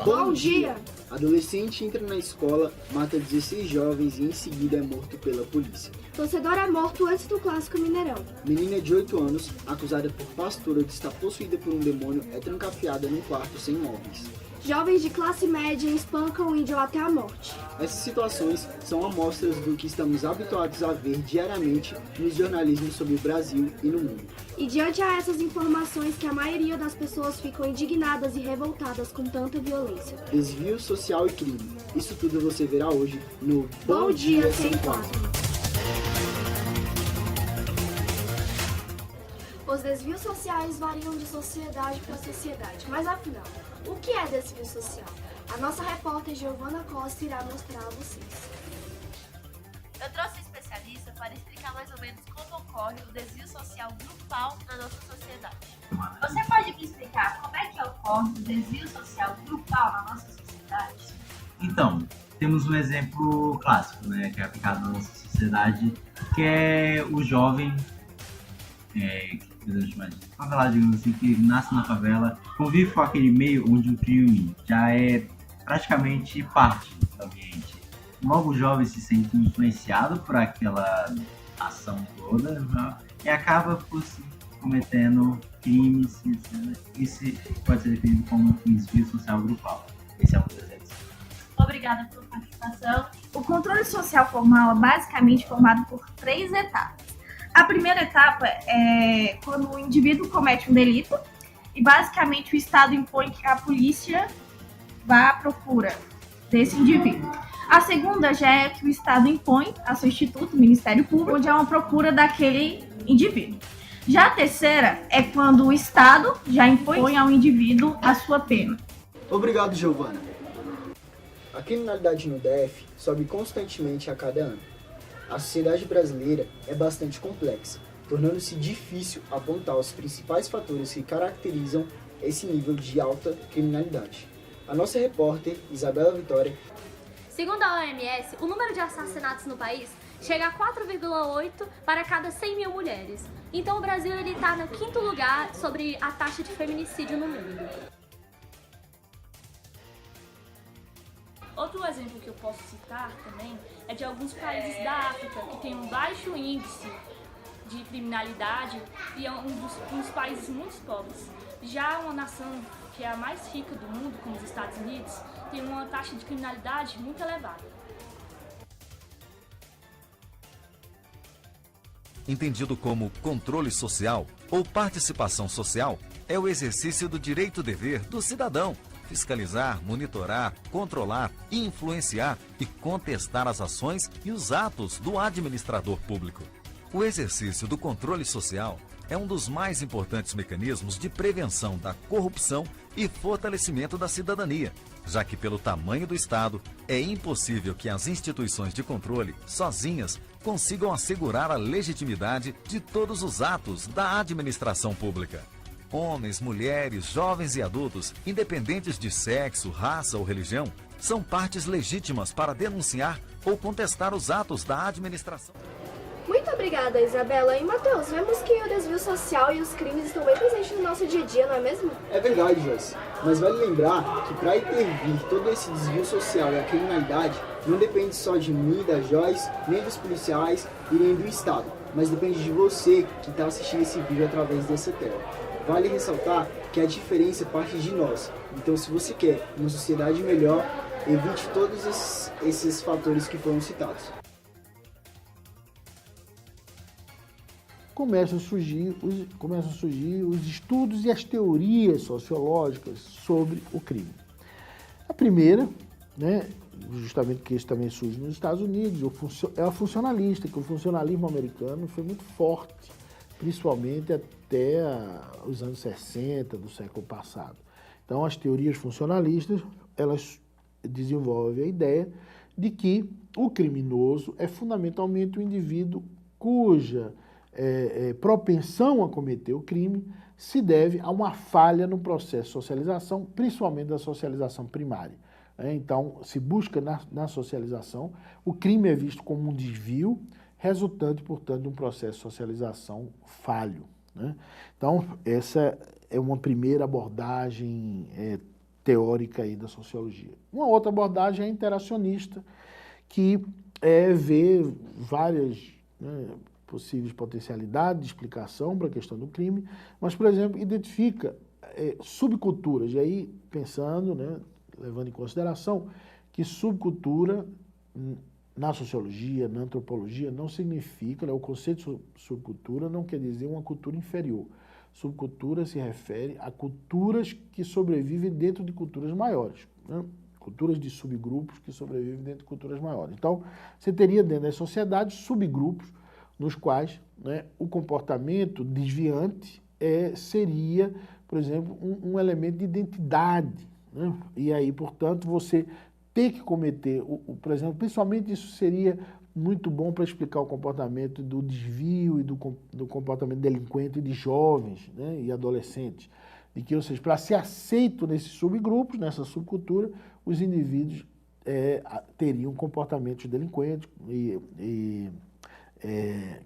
Bom dia! Adolescente entra na escola, mata 16 jovens e em seguida é morto pela polícia. Torcedor é morto antes do Clássico Mineirão. Menina de 8 anos, acusada por pastora de estar possuída por um demônio, é trancafiada num quarto sem móveis. Jovens de classe média espancam o índio até a morte. Essas situações são amostras do que estamos habituados a ver diariamente no jornalismo sobre o Brasil e no mundo. E diante a essas informações que a maioria das pessoas ficam indignadas e revoltadas com tanta violência. Desvio social e crime. Isso tudo você verá hoje no Bom Dia Sem Quadro. Os desvios sociais variam de sociedade para sociedade, mas afinal, o que é desvio social? A nossa repórter Giovana Costa irá mostrar a vocês. Eu trouxe um especialista para explicar mais ou menos como ocorre o desvio social grupal na nossa sociedade. Você pode me explicar como é que ocorre o desvio social grupal na nossa sociedade? Então, temos um exemplo clássico, né, que é aplicado na nossa sociedade, que é o jovem favelado, digamos assim, que nasce na favela, convive com aquele meio onde o crime já é praticamente parte do ambiente. Logo o jovem se sente influenciado por aquela ação toda, né, e acaba por se cometendo crimes. Isso pode ser definido como um desvio social grupal. Esse é um dos exemplos. Obrigada pela participação. O controle social formal é basicamente formado por 3 etapas. A primeira etapa é quando o indivíduo comete um delito e basicamente o Estado impõe que a polícia vá à procura desse indivíduo. A segunda já é que o Estado impõe a seu instituto, o Ministério Público, onde há uma procura daquele indivíduo. Já a terceira é quando o Estado já impõe ao indivíduo a sua pena. Obrigado, Giovana. A criminalidade no DF sobe constantemente a cada ano. A sociedade brasileira é bastante complexa, tornando-se difícil apontar os principais fatores que caracterizam esse nível de alta criminalidade. A nossa repórter, Isabela Vitória. Segundo a OMS, o número de assassinatos no país chega a 4,8 para cada 100 mil mulheres. Então o Brasil está no 5º lugar sobre a taxa de feminicídio no mundo. Outro exemplo que eu posso citar também é de alguns países da África que tem um baixo índice de criminalidade e é um dos países muito pobres. Já uma nação que é a mais rica do mundo, como os Estados Unidos, tem uma taxa de criminalidade muito elevada. Entendido como controle social ou participação social, é o exercício do direito-dever do cidadão. Fiscalizar, monitorar, controlar, influenciar e contestar as ações e os atos do administrador público. O exercício do controle social é um dos mais importantes mecanismos de prevenção da corrupção e fortalecimento da cidadania, já que pelo tamanho do Estado, é impossível que as instituições de controle, sozinhas, consigam assegurar a legitimidade de todos os atos da administração pública. Homens, mulheres, jovens e adultos, independentes de sexo, raça ou religião, são partes legítimas para denunciar ou contestar os atos da administração. Muito obrigada, Isabela. E Matheus, vemos que o desvio social e os crimes estão bem presentes no nosso dia a dia, não é mesmo? É verdade, Joyce. Mas vale lembrar que para intervir todo esse desvio social e a criminalidade não depende só de mim, da Joyce, nem dos policiais e nem do Estado, mas depende de você que está assistindo esse vídeo através dessa tela. Vale ressaltar que a diferença parte de nós. Então, se você quer uma sociedade melhor, evite todos esses fatores que foram citados. Começam a surgir os estudos e as teorias sociológicas sobre o crime. A primeira, né, justamente que isso também surge nos Estados Unidos, é a funcionalista, que o funcionalismo americano foi muito forte, principalmente até os anos 60 do século passado. Então, as teorias funcionalistas, elas desenvolvem a ideia de que o criminoso é fundamentalmente o indivíduo cuja propensão a cometer o crime se deve a uma falha no processo de socialização, principalmente da socialização primária. Então, se busca na socialização, o crime é visto como um desvio, resultante, portanto, de um processo de socialização falho. Então, essa é uma primeira abordagem teórica aí da sociologia. Uma outra abordagem é a interacionista, que vê várias, né, possíveis potencialidades de explicação para a questão do crime, mas, por exemplo, identifica subculturas, e aí pensando, né, levando em consideração que subcultura na sociologia, na antropologia, não significa, né, o conceito de subcultura não quer dizer uma cultura inferior. Subcultura se refere a culturas que sobrevivem dentro de culturas maiores, né? Culturas de subgrupos que sobrevivem dentro de culturas maiores. Então, você teria dentro das sociedades subgrupos nos quais, né, o comportamento desviante seria, por exemplo, um elemento de identidade, né? E aí, portanto, você ter que cometer, por exemplo, principalmente isso seria muito bom para explicar o comportamento do desvio e do comportamento delinquente de jovens, né, e adolescentes. De que, ou seja, para ser aceito nesses subgrupos, nessa subcultura, os indivíduos teriam comportamentos delinquentes e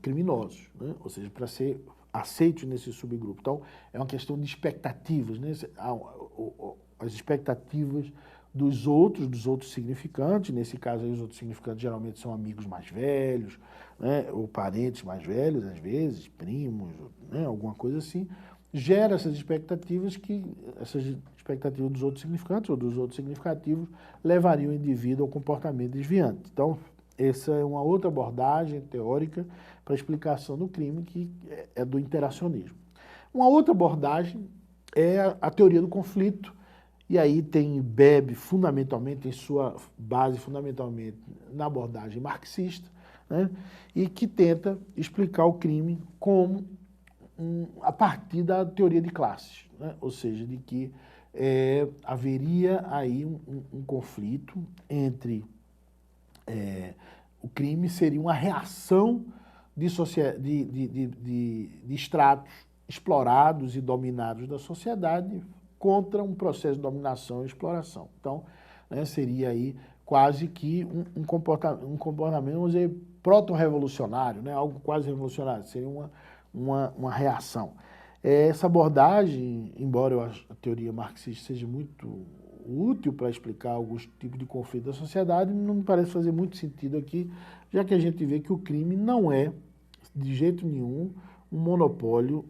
criminosos, né? Ou seja, para ser aceitos nesse subgrupo. Então, é uma questão de expectativas, né? As expectativas dos outros significantes, nesse caso aí os outros significantes geralmente são amigos mais velhos, né, ou parentes mais velhos, às vezes, primos, né, alguma coisa assim, gera essas expectativas dos outros significantes ou dos outros significativos levariam o indivíduo ao comportamento desviante. Então, essa é uma outra abordagem teórica para a explicação do crime, que é do interacionismo. Uma outra abordagem é a teoria do conflito, e aí bebe fundamentalmente, em sua base fundamentalmente na abordagem marxista, né, e que tenta explicar o crime como a partir da teoria de classes, né, ou seja, de que haveria aí um conflito entre o crime seria uma reação de estratos explorados e dominados da sociedade contra um processo de dominação e exploração. Então, né, seria aí quase que um comportamento, vamos dizer, proto-revolucionário, né, algo quase revolucionário, seria uma reação. Essa abordagem, embora a teoria marxista seja muito útil para explicar alguns tipos de conflito da sociedade, não me parece fazer muito sentido aqui, já que a gente vê que o crime não é, de jeito nenhum, um monopólio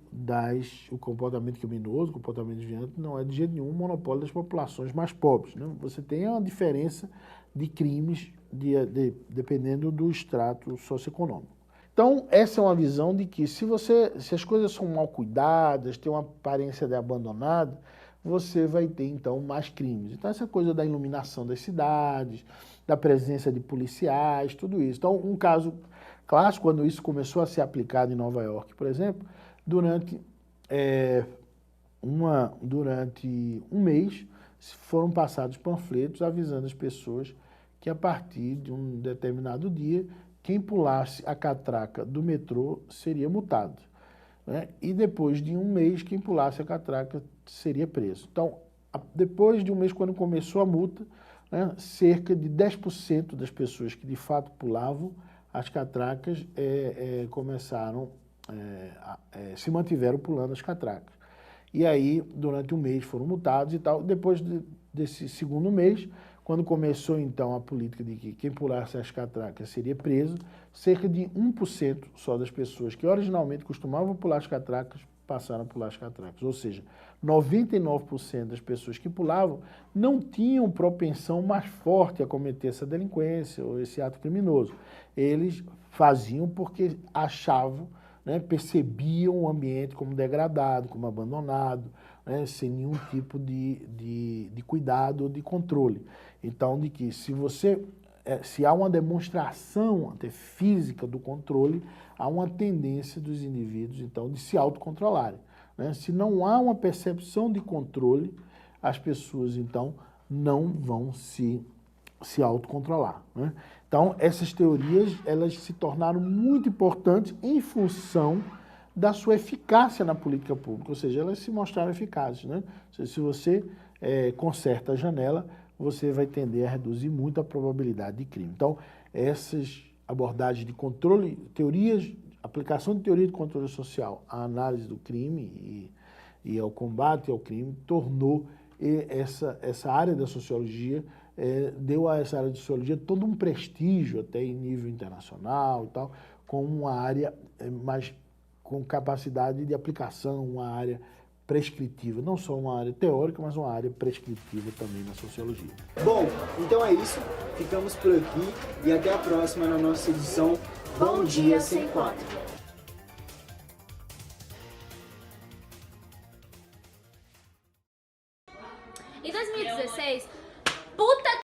o comportamento criminoso, o comportamento desviante, não é de jeito nenhum um monopólio das populações mais pobres, né? Você tem uma diferença de crimes dependendo do extrato socioeconômico. Então, essa é uma visão de que se as coisas são mal cuidadas, têm uma aparência de abandonado, você vai ter, então, mais crimes. Então, essa coisa da iluminação das cidades, da presença de policiais, tudo isso. Então, um caso clássico, quando isso começou a ser aplicado em Nova York, por exemplo, durante um mês foram passados panfletos avisando as pessoas que a partir de um determinado dia, quem pulasse a catraca do metrô seria multado, né? E depois de um mês, quem pulasse a catraca seria preso. Então, depois de um mês, quando começou a multa, né, cerca de 10% das pessoas que de fato pulavam as catracas se mantiveram pulando as catracas. E aí, durante um mês, foram multados e tal. Depois desse segundo mês, quando começou, então, a política de que quem pulasse as catracas seria preso, cerca de 1% só das pessoas que originalmente costumavam pular as catracas passaram a pular as catracas. Ou seja, 99% das pessoas que pulavam não tinham propensão mais forte a cometer essa delinquência ou esse ato criminoso. Eles faziam porque achavam, né, percebiam o ambiente como degradado, como abandonado, né, sem nenhum tipo de cuidado ou de controle. Então, de que se há uma demonstração até física do controle, há uma tendência dos indivíduos, então, de se autocontrolarem, né? Se não há uma percepção de controle, as pessoas, então, não vão se autocontrolar, né? Então, essas teorias, elas se tornaram muito importantes em função da sua eficácia na política pública, ou seja, elas se mostraram eficazes, né? Ou seja, se você conserta a janela, você vai tender a reduzir muito a probabilidade de crime. Então, essas abordagens de controle, aplicação de teoria de controle social à análise do crime e ao combate ao crime, tornou e essa área da sociologia deu a essa área de sociologia todo um prestígio, até em nível internacional e tal, como uma área mais com capacidade de aplicação, uma área prescritiva, não só uma área teórica, mas uma área prescritiva também na sociologia. Bom, então é isso. Ficamos por aqui e até a próxima na nossa edição Bom Dia Sem Quadro. Em 2016, puta